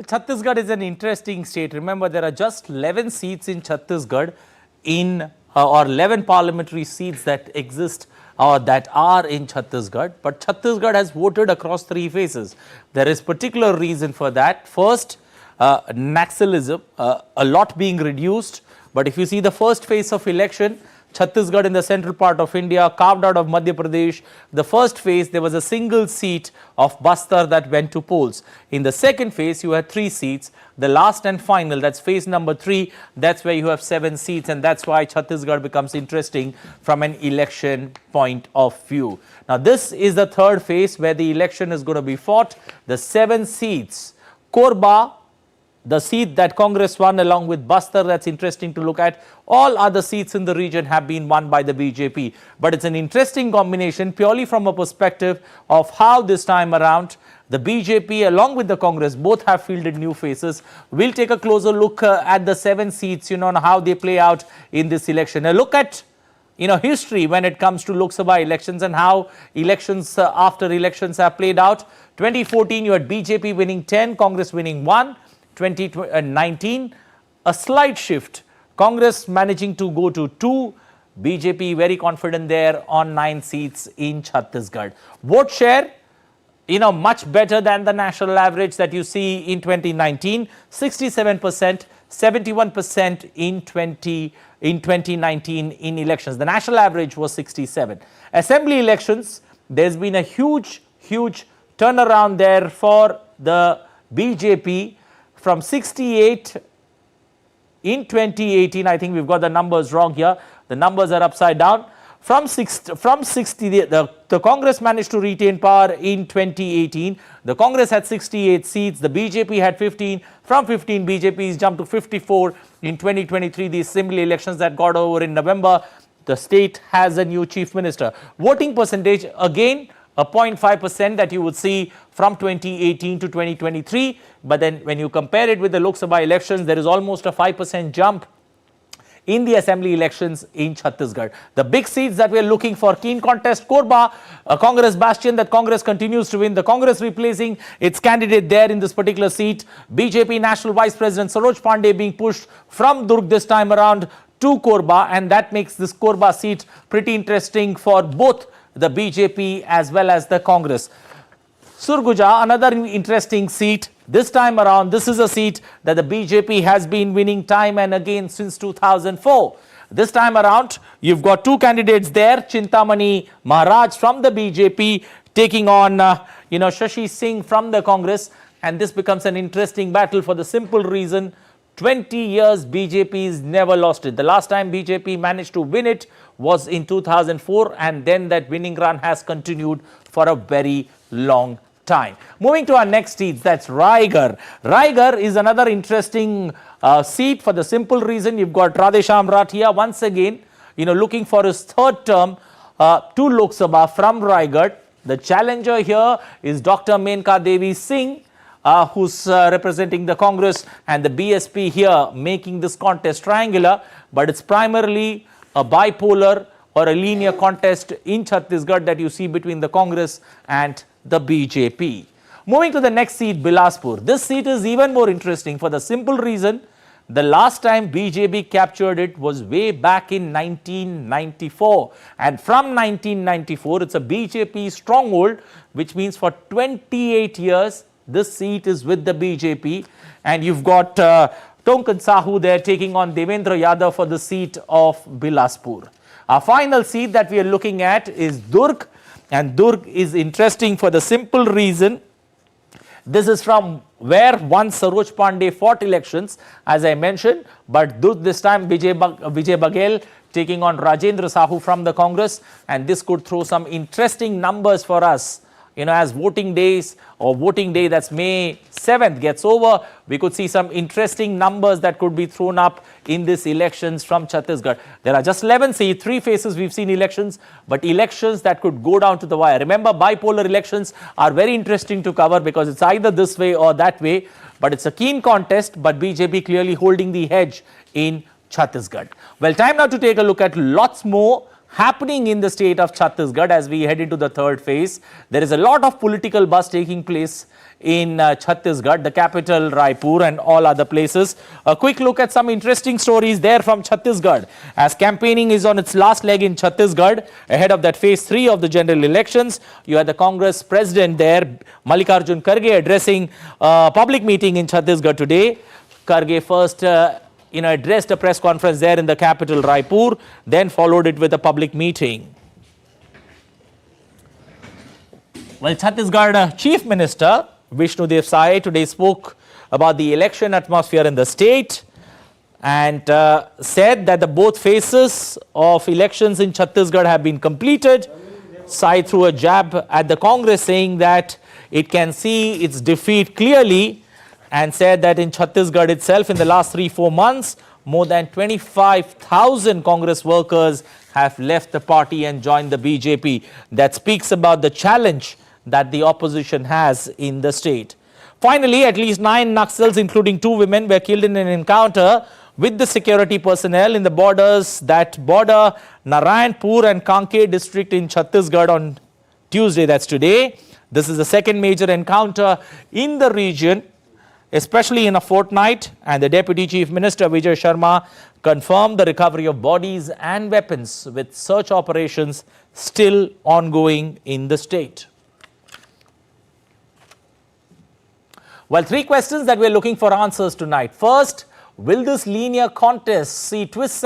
Chhattisgarh is an interesting state. Remember, there are just 11 seats in Chhattisgarh or 11 parliamentary seats that exist or that are in Chhattisgarh. But Chhattisgarh has voted across three phases. There is particular reason for that. First, Naxalism, a lot being reduced. But if you see the first phase of election, Chhattisgarh in the central part of India, carved out of Madhya Pradesh. The first phase, there was a single seat of Bastar that went to polls. In the second phase, you had 3 seats. The last and final, that's phase number 3, that's where you have 7 seats. And that's why Chhattisgarh becomes interesting from an election point of view. Now, this is the third phase where the election is going to be fought. The 7 seats, Korba, the seat that Congress won along with Bastar, that's interesting to look at. All other seats in the region have been won by the BJP. But it's an interesting combination purely from a perspective of how this time around the BJP along with the Congress both have fielded new faces. We'll take a closer look at the 7 seats, and how they play out in this election. A look at history when it comes to Lok Sabha elections and how elections after elections have played out. 2014, you had BJP winning 10, Congress winning 1. 2019, a slight shift. Congress managing to go to 2. BJP very confident there on 9 seats in Chhattisgarh. Vote share, much better than the national average that you see in 2019. 67%, 71% in 2019 in elections. The national average was 67. Assembly elections, there's been a huge turnaround there for the BJP. From 68 in 2018, I think we've got the numbers wrong here. The numbers are upside down. From 60, the Congress managed to retain power in 2018. The Congress had 68 seats. The BJP had 15. From 15, BJP has jumped to 54 in 2023. The assembly elections that got over in November, the state has a new chief minister. Voting percentage, again, a 0.5% that you would see from 2018 to 2023. But then when you compare it with the Lok Sabha elections, there is almost a 5% jump in the assembly elections in Chhattisgarh. The big seats that we are looking for, keen contest, Korba, a Congress bastion that Congress continues to win. The Congress replacing its candidate there in this particular seat. BJP National Vice President Saroj Pandey being pushed from Durg this time around to Korba. And that makes this Korba seat pretty interesting for both the BJP as well as the Congress. Surguja, another interesting seat. This time around, this is a seat that the BJP has been winning time and again since 2004. This time around, you've got 2 candidates there. Chintamani Maharaj from the BJP taking on, Shashi Singh from the Congress. And this becomes an interesting battle for the simple reason 20 years BJP's never lost it. The last time BJP managed to win it was in 2004, and then that winning run has continued for a very long time. Moving to our next seat, that's Raigarh. Raigarh is another interesting seat for the simple reason you've got Radhesham Rathia once again, looking for his 3rd term to Lok Sabha from Raigarh. The challenger here is Dr. Menka Devi Singh, who's representing the Congress, and the BSP here making this contest triangular, but it's primarily a bipolar or a linear contest in Chhattisgarh that you see between the Congress and the BJP. Moving to the next seat, Bilaspur. This seat is even more interesting for the simple reason the last time BJP captured it was way back in 1994. And from 1994, it's a BJP stronghold, which means for 28 years, this seat is with the BJP. And you've got Tonkan Sahu there taking on Devendra Yadav for the seat of Bilaspur. Our final seat that we are looking at is Durg. And Durg is interesting for the simple reason this is from where once Saroj Pandey fought elections, as I mentioned. But Durg this time, Vijay Baghel taking on Rajendra Sahu from the Congress. And this could throw some interesting numbers for us. As voting day, that's May 7th, gets over, we could see some interesting numbers that could be thrown up in these elections from Chhattisgarh. There are just 11 seats, 3 phases we've seen elections, but elections that could go down to the wire. Remember, bipolar elections are very interesting to cover because it's either this way or that way, but it's a keen contest, but BJP clearly holding the edge in Chhattisgarh. Well, time now to take a look at lots more happening in the state of Chhattisgarh as we head into the third phase. There is a lot of political buzz taking place in Chhattisgarh, the capital Raipur and all other places. A quick look at some interesting stories there from Chhattisgarh as campaigning is on its last leg in Chhattisgarh ahead of that phase 3 of the general elections. You had the Congress president there, Mallikarjun Kharge, addressing a public meeting in Chhattisgarh today. Kharge first addressed a press conference there in the capital Raipur, then followed it with a public meeting. Well, Chhattisgarh Chief Minister Vishnu Dev Sai today spoke about the election atmosphere in the state and said that the both phases of elections in Chhattisgarh have been completed. Sai threw a jab at the Congress saying that it can see its defeat clearly and said that in Chhattisgarh itself in the last 3-4 months, more than 25,000 Congress workers have left the party and joined the BJP. That speaks about the challenge that the opposition has in the state. Finally, at least 9 Naxals, including 2 women, were killed in an encounter with the security personnel in the borders that border Narayanpur and Kanke district in Chhattisgarh on Tuesday, that's today. This is the second major encounter in the region, especially in a fortnight, and the Deputy Chief Minister Vijay Sharma confirmed the recovery of bodies and weapons with search operations still ongoing in the state. Well, 3 questions that we're looking for answers tonight. First, will this linear contest see twists and